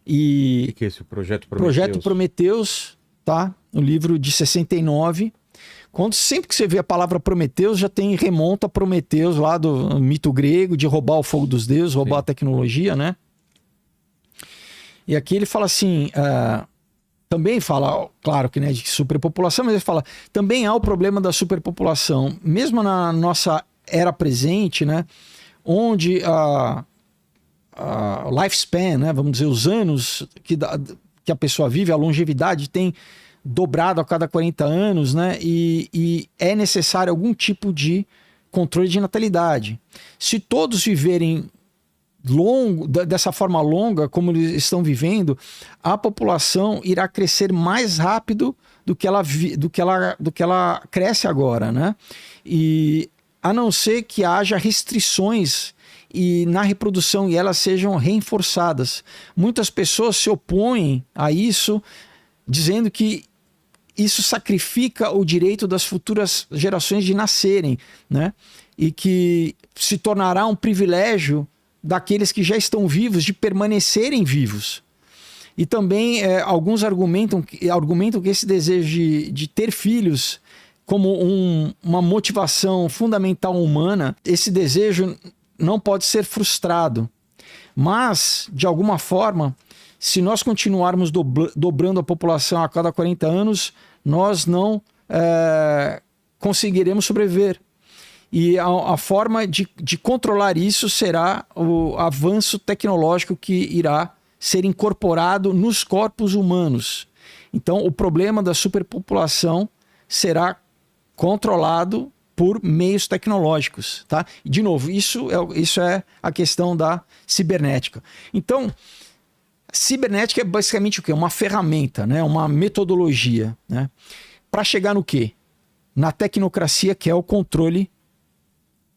E O que é esse Projeto Prometheus? Projeto Prometheus, tá? No livro de 69. Sempre que você vê a palavra Prometheus, já remonta a Prometheus lá do mito grego, de roubar o fogo dos deuses, roubar a tecnologia, né? E aqui ele fala assim, também fala, claro que de superpopulação, mas ele fala, também há o problema da superpopulação, mesmo na nossa era presente, né? Onde a lifespan, né? Vamos dizer, os anos que a pessoa vive, a longevidade tem dobrado a cada 40 anos, né? E é necessário algum tipo de controle de natalidade. Se todos viverem dessa forma longa, como eles estão vivendo, a população irá crescer mais rápido do que ela cresce agora, né? E a não ser que haja restrições na reprodução e elas sejam reforçadas. Muitas pessoas se opõem a isso, dizendo que isso sacrifica o direito das futuras gerações de nascerem, né? E que se tornará um privilégio daqueles que já estão vivos de permanecerem vivos. E também alguns argumentam que esse desejo de ter filhos como uma motivação fundamental humana, esse desejo não pode ser frustrado. Mas, de alguma forma, se nós continuarmos dobrando a população a cada 40 anos, nós não conseguiremos sobreviver. E a forma de controlar isso será o avanço tecnológico que irá ser incorporado nos corpos humanos. Então, o problema da superpopulação será controlado por meios tecnológicos, tá? E, de novo, isso é a questão da cibernética. Então, cibernética é basicamente o quê? Uma ferramenta, né? Uma metodologia, né? Para chegar no quê? Na tecnocracia, que é o controle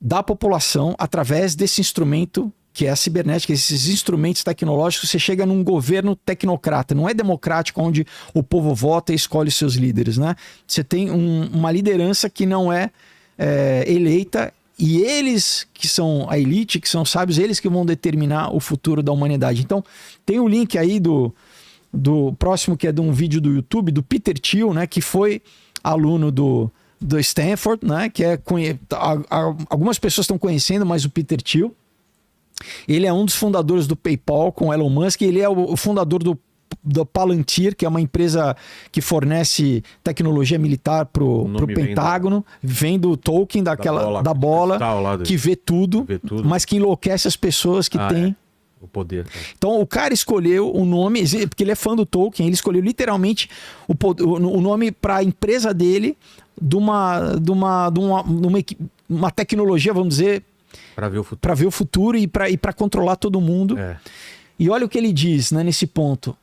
da população através desse instrumento que é a cibernética, esses instrumentos tecnológicos. Você chega num governo tecnocrata, não é democrático onde o povo vota e escolhe seus líderes, né? Você tem uma liderança que não é eleita, e eles que são a elite, que são sábios, eles que vão determinar o futuro da humanidade. Então tem um link aí do próximo, que é de um vídeo do YouTube do Peter Thiel, né, que foi aluno do Stanford, né, que algumas pessoas estão conhecendo, mas o Peter Thiel, ele é um dos fundadores do PayPal com Elon Musk. Ele é o fundador do Palantir, que é uma empresa que fornece tecnologia militar pro Pentágono. Vem do Tolkien, da bola que vê tudo, mas que enlouquece as pessoas que têm o poder. Então o cara escolheu o nome, porque ele é fã do Tolkien, ele escolheu literalmente o nome para a empresa dele de uma tecnologia, vamos dizer, para ver o futuro. Para ver o futuro e para controlar todo mundo. E olha o que ele diz, né, nesse ponto.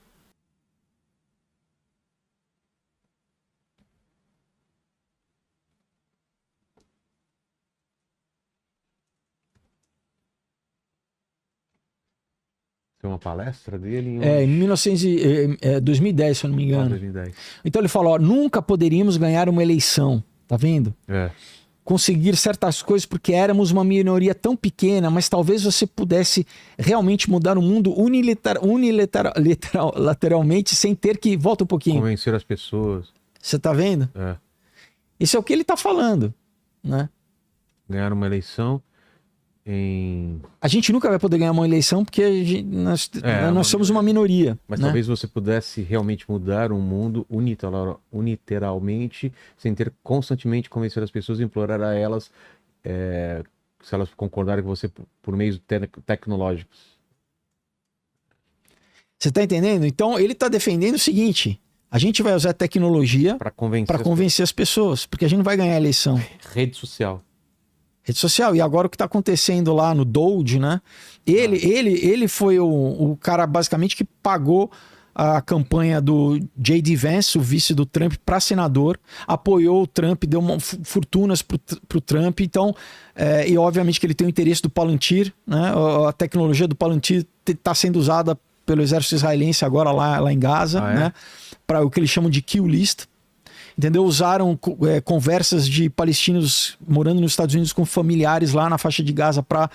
Tem uma palestra dele em 2010, se eu não me engano. 2010. Então ele falou, nunca poderíamos ganhar uma eleição, tá vendo? Conseguir certas coisas porque éramos uma minoria tão pequena, mas talvez você pudesse realmente mudar o mundo unilateralmente sem ter que... Volta um pouquinho. Convencer as pessoas. Você tá vendo? Isso é o que ele tá falando, né? Ganhar uma eleição A gente nunca vai poder ganhar uma eleição porque nós somos uma minoria. Mas né? Talvez você pudesse realmente mudar um mundo unilateralmente, sem ter constantemente convencer as pessoas e implorar a elas se elas concordarem com você por meios tecnológicos. Você está entendendo? Então ele está defendendo o seguinte: a gente vai usar tecnologia para convencer as pessoas, porque a gente não vai ganhar a eleição. Rede social. E agora o que está acontecendo lá no Doge, né? Ele foi o cara basicamente que pagou a campanha do J.D. Vance, o vice do Trump, para senador, apoiou o Trump, deu fortunas para o Trump. Então, e obviamente que ele tem o interesse do Palantir, né? A tecnologia do Palantir está sendo usada pelo exército israelense agora lá em Gaza, né? Para o que eles chamam de kill list. Entendeu? Usaram conversas de palestinos morando nos Estados Unidos com familiares lá na faixa de Gaza para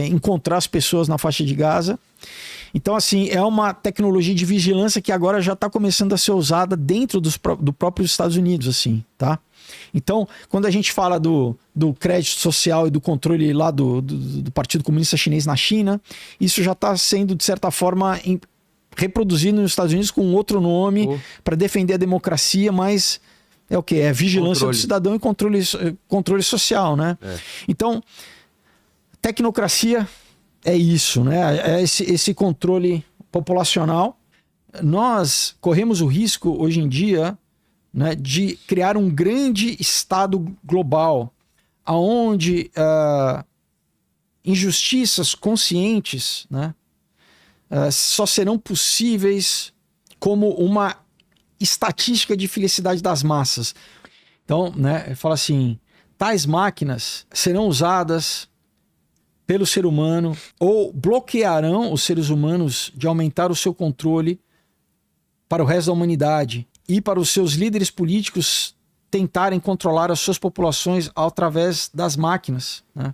encontrar as pessoas na faixa de Gaza, Então, assim, é uma tecnologia de vigilância que agora já está começando a ser usada dentro do próprio Estados Unidos, assim, tá? Então, quando a gente fala do crédito social e do controle lá do Partido Comunista Chinês na China, isso já está sendo, de certa forma, reproduzido nos Estados Unidos com outro nome para defender a democracia, mas é o quê? É vigilância do cidadão e controle social, né? Então, tecnocracia é isso, né? É esse controle populacional. Nós corremos o risco, hoje em dia, né, de criar um grande Estado global, onde injustiças conscientes, né, só serão possíveis como uma estatística de felicidade das massas. Então, né, fala assim, tais máquinas serão usadas pelo ser humano ou bloquearão os seres humanos de aumentar o seu controle para o resto da humanidade e para os seus líderes políticos tentarem controlar as suas populações através das máquinas, né?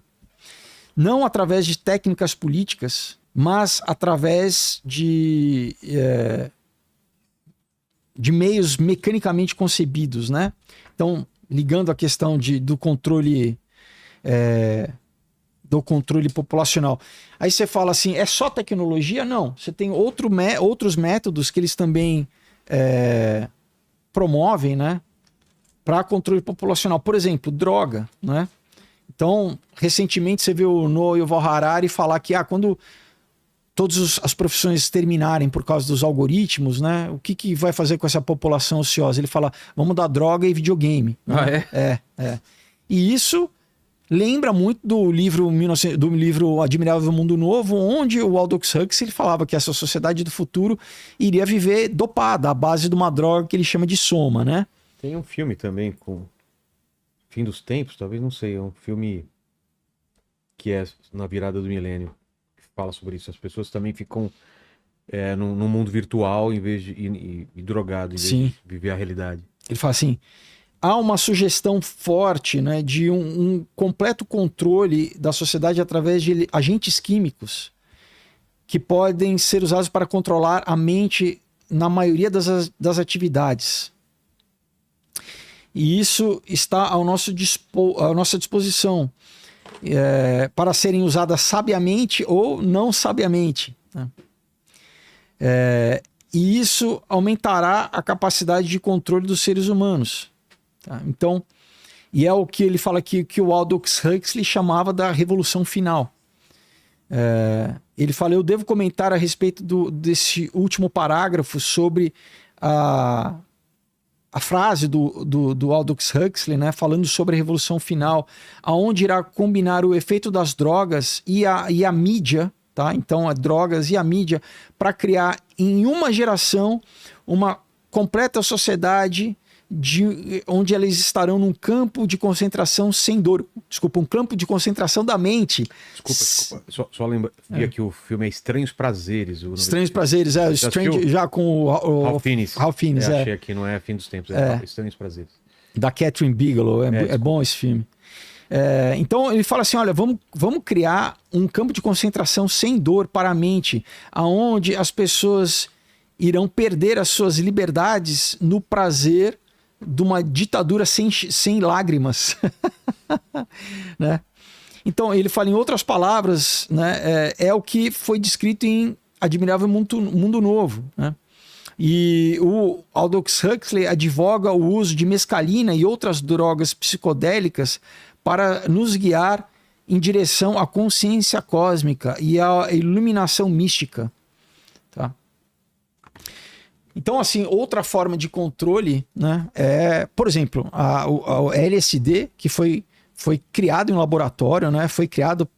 Não através de técnicas políticas, mas através de meios mecanicamente concebidos, né? Então, ligando a questão do controle populacional. Aí você fala assim, é só tecnologia? Não. Você tem outros métodos que eles também promovem, né, para controle populacional. Por exemplo, droga, né? Então, recentemente você viu o Noah Yuval Harari falar que quando todas as profissões terminarem por causa dos algoritmos, né, o que vai fazer com essa população ociosa? Ele fala, vamos dar droga e videogame. Né? E isso lembra muito do livro Admirável Mundo Novo, onde o Aldous Huxley falava que essa sociedade do futuro iria viver dopada à base de uma droga que ele chama de soma, né? Tem um filme também com Fim dos Tempos, talvez, não sei, é um filme que é na virada do milênio, que fala sobre isso. As pessoas também ficam num mundo virtual em vez de drogado, em vez de viver a realidade. Ele fala assim, há uma sugestão forte, né, de um completo controle da sociedade através de agentes químicos que podem ser usados para controlar a mente na maioria das atividades. E isso está à nossa disposição para serem usadas sabiamente ou não sabiamente, né? E isso aumentará a capacidade de controle dos seres humanos. Tá? Então, e é o que ele fala aqui, que o Aldous Huxley chamava da revolução final. Ele fala, eu devo comentar a respeito desse último parágrafo sobre a frase do Aldous Huxley, né, falando sobre a revolução final, aonde irá combinar o efeito das drogas e a mídia, tá? Então, as drogas e a mídia, para criar em uma geração uma completa sociedade onde elas estarão num campo de concentração sem dor. Desculpa, um campo de concentração da mente. Desculpa. Só lembra. Vi aqui o filme Estranhos Prazeres. Estranhos Prazeres, já com o Ralph Fiennes. Achei aqui, não é Fim dos Tempos, Estranhos Prazeres. Da Catherine Bigelow, é bom esse filme. Então ele fala assim, olha, vamos criar um campo de concentração sem dor para a mente, aonde as pessoas irão perder as suas liberdades no prazer de uma ditadura sem lágrimas. Né? Então ele fala, em outras palavras, né, é o que foi descrito em Admirável Mundo Novo, né? E o Aldous Huxley advoga o uso de mescalina e outras drogas psicodélicas para nos guiar em direção à consciência cósmica e à iluminação mística. Tá? Então, assim, outra forma de controle, né, por exemplo, o LSD, que foi criado em um laboratório, né, foi criado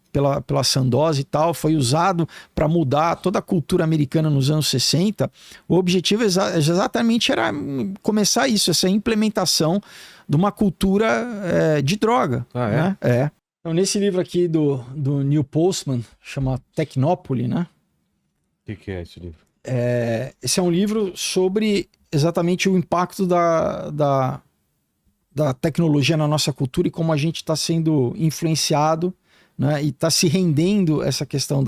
pela Sandoz e tal, foi usado para mudar toda a cultura americana nos anos 60. O objetivo exatamente era começar isso, essa implementação de uma cultura de droga. Né? Então, nesse livro aqui do Neil Postman, chama Tecnópole, né? O que é esse livro? Esse é um livro sobre exatamente o impacto da tecnologia na nossa cultura e como a gente está sendo influenciado, né, e está se rendendo essa questão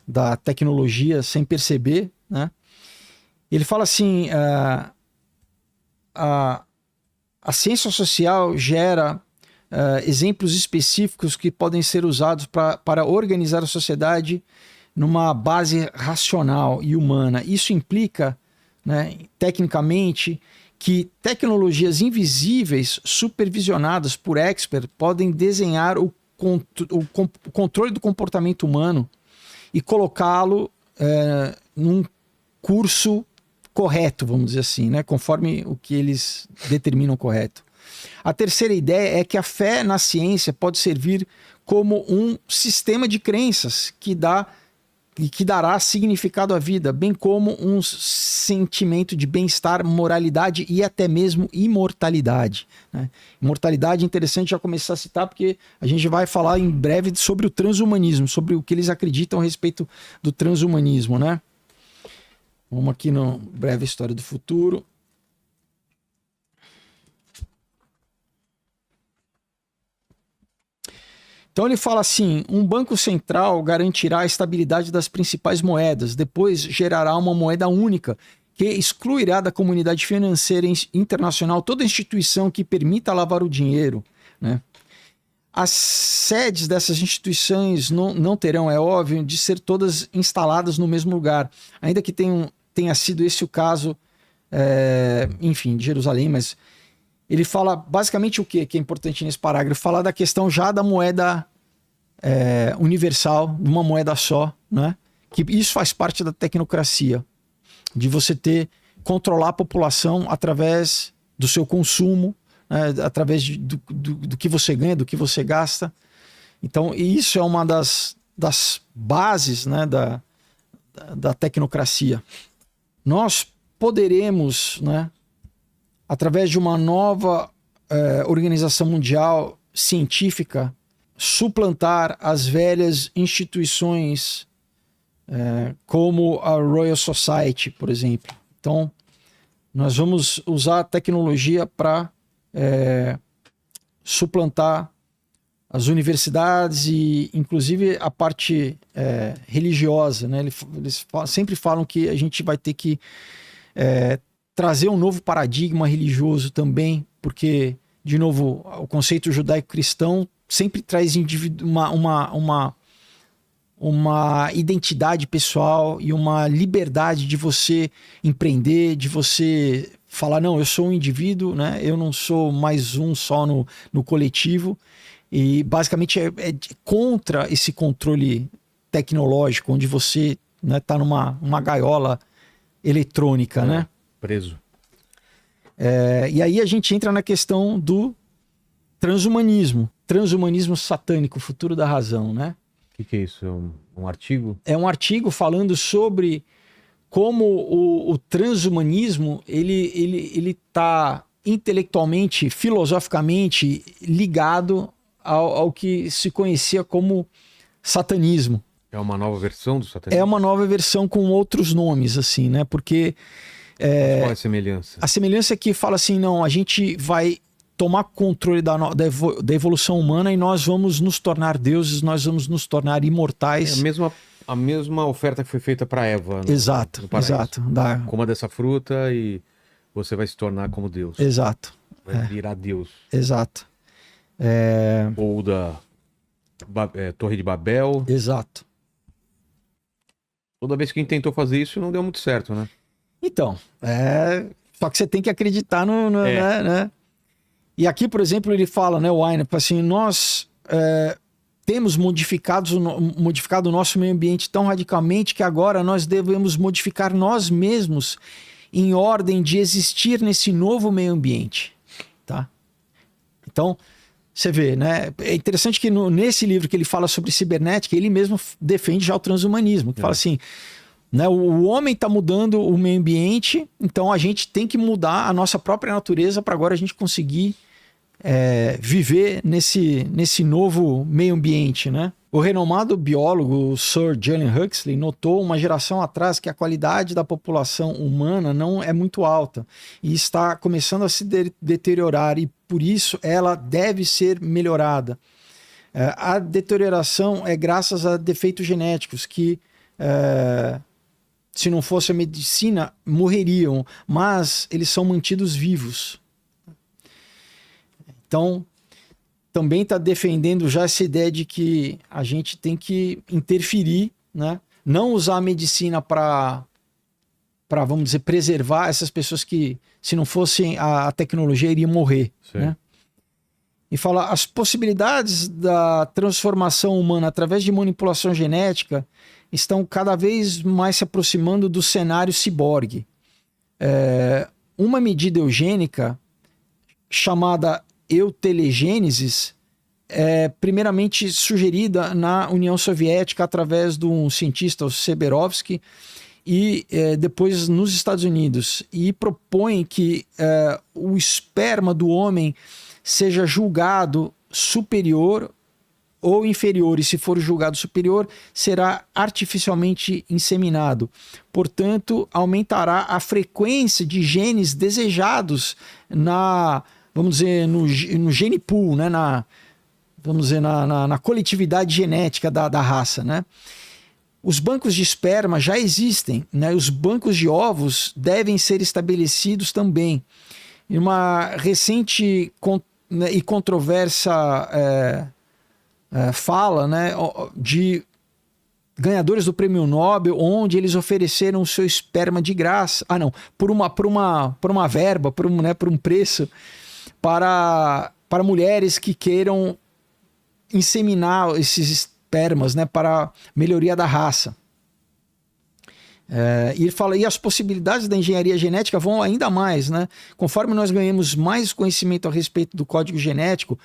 da tecnologia sem perceber, né? Ele fala assim, a ciência social gera exemplos específicos que podem ser usados para organizar a sociedade numa base racional e humana. Isso implica, né, tecnicamente, que tecnologias invisíveis supervisionadas por experts podem desenhar o controle do comportamento humano e colocá-lo num curso correto, vamos dizer assim, né, conforme o que eles determinam correto. A terceira ideia é que a fé na ciência pode servir como um sistema de crenças que dará significado à vida, bem como um sentimento de bem-estar, moralidade e até mesmo imortalidade, né? Imortalidade é interessante já começar a citar, porque a gente vai falar em breve sobre o transhumanismo, sobre o que eles acreditam a respeito do transhumanismo, né? Vamos aqui no Breve História do Futuro. Então ele fala assim, um banco central garantirá a estabilidade das principais moedas, depois gerará uma moeda única, que excluirá da comunidade financeira internacional toda instituição que permita lavar o dinheiro, né? As sedes dessas instituições não terão, é óbvio, de ser todas instaladas no mesmo lugar, ainda que tenha sido esse o caso, enfim, de Jerusalém, mas ele fala basicamente o que é importante nesse parágrafo? Falar da questão já da moeda universal, de uma moeda só, né? Que isso faz parte da tecnocracia, de você controlar a população através do seu consumo, né? Através do que você ganha, do que você gasta. Então, isso é uma das bases, né, da tecnocracia. Nós poderemos, né, através de uma nova organização mundial científica, suplantar as velhas instituições como a Royal Society, por exemplo. Então, nós vamos usar a tecnologia para suplantar as universidades e, inclusive, a parte religiosa, né? Eles sempre falam que a gente vai ter que trazer um novo paradigma religioso também, porque, de novo, o conceito judaico-cristão sempre traz uma identidade pessoal e uma liberdade de você empreender, de você falar, não, eu sou um indivíduo, né? Eu não sou mais um só no coletivo. E basicamente é contra esse controle tecnológico, onde você tá numa gaiola eletrônica, né? Preso. E aí a gente entra na questão do transhumanismo satânico, o futuro da razão, né? O que é isso? É um artigo? É um artigo falando sobre como o transhumanismo ele está intelectualmente, filosoficamente ligado ao que se conhecia como satanismo. É uma nova versão do satanismo? É uma nova versão com outros nomes, assim, né? Porque... qual é a semelhança? A semelhança é que fala assim, não, a gente vai tomar controle da evolução humana e nós vamos nos tornar deuses, nós vamos nos tornar imortais. É a mesma oferta que foi feita para Eva Exato, no paraíso. exato. Coma dessa fruta e você vai se tornar como Deus. Exato. Vai virar Deus. Exato. Ou da Torre de Babel. Exato. Toda vez que a gente tentou fazer isso, não deu muito certo, né? Então, só que você tem que acreditar né? E aqui, por exemplo, ele fala, né, o Weiner, assim, nós temos modificado o nosso meio ambiente tão radicalmente que agora nós devemos modificar nós mesmos em ordem de existir nesse novo meio ambiente, tá? Então, você vê, né? É interessante que nesse livro que ele fala sobre cibernética, ele mesmo defende já o transhumanismo, que fala assim, né, o homem está mudando o meio ambiente, então a gente tem que mudar a nossa própria natureza para agora a gente conseguir viver nesse novo meio ambiente, né? O renomado biólogo Sir Julian Huxley notou uma geração atrás que a qualidade da população humana não é muito alta e está começando a se deteriorar e por isso ela deve ser melhorada. A deterioração é graças a defeitos genéticos que se não fosse a medicina, morreriam, mas eles são mantidos vivos. Então, também está defendendo já essa ideia de que a gente tem que interferir, né? Não usar a medicina para, vamos dizer, preservar essas pessoas que, se não fossem a tecnologia, iriam morrer. Né? E fala, as possibilidades da transformação humana através de manipulação genética estão cada vez mais se aproximando do cenário ciborgue. Uma medida eugênica chamada eutelegênesis é primeiramente sugerida na União Soviética através de um cientista, o Seberovsky, e depois nos Estados Unidos, e propõe que o esperma do homem seja julgado superior ou inferior, e se for julgado superior, será artificialmente inseminado. Portanto, aumentará a frequência de genes desejados vamos dizer, no gene pool, né? Vamos dizer, na coletividade genética da raça, né? Os bancos de esperma já existem, né? Os bancos de ovos devem ser estabelecidos também. Em uma recente e controversa fala, né, de ganhadores do Prêmio Nobel, onde eles ofereceram o seu esperma de graça, por uma verba, por um preço, para mulheres que queiram inseminar esses espermas, né, para melhoria da raça. E ele fala, e as possibilidades da engenharia genética vão ainda mais, né? Conforme nós ganhamos mais conhecimento a respeito do código genético,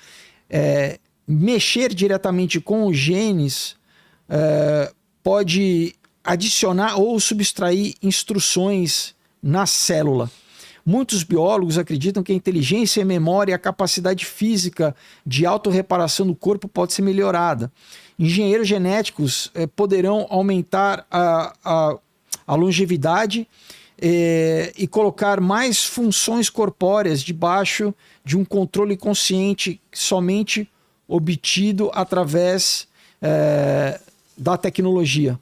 mexer diretamente com os genes pode adicionar ou subtrair instruções na célula. Muitos biólogos acreditam que a inteligência, a memória e a capacidade física de autorreparação do corpo pode ser melhorada. Engenheiros genéticos poderão aumentar a longevidade e colocar mais funções corpóreas debaixo de um controle consciente somente obtido através da tecnologia.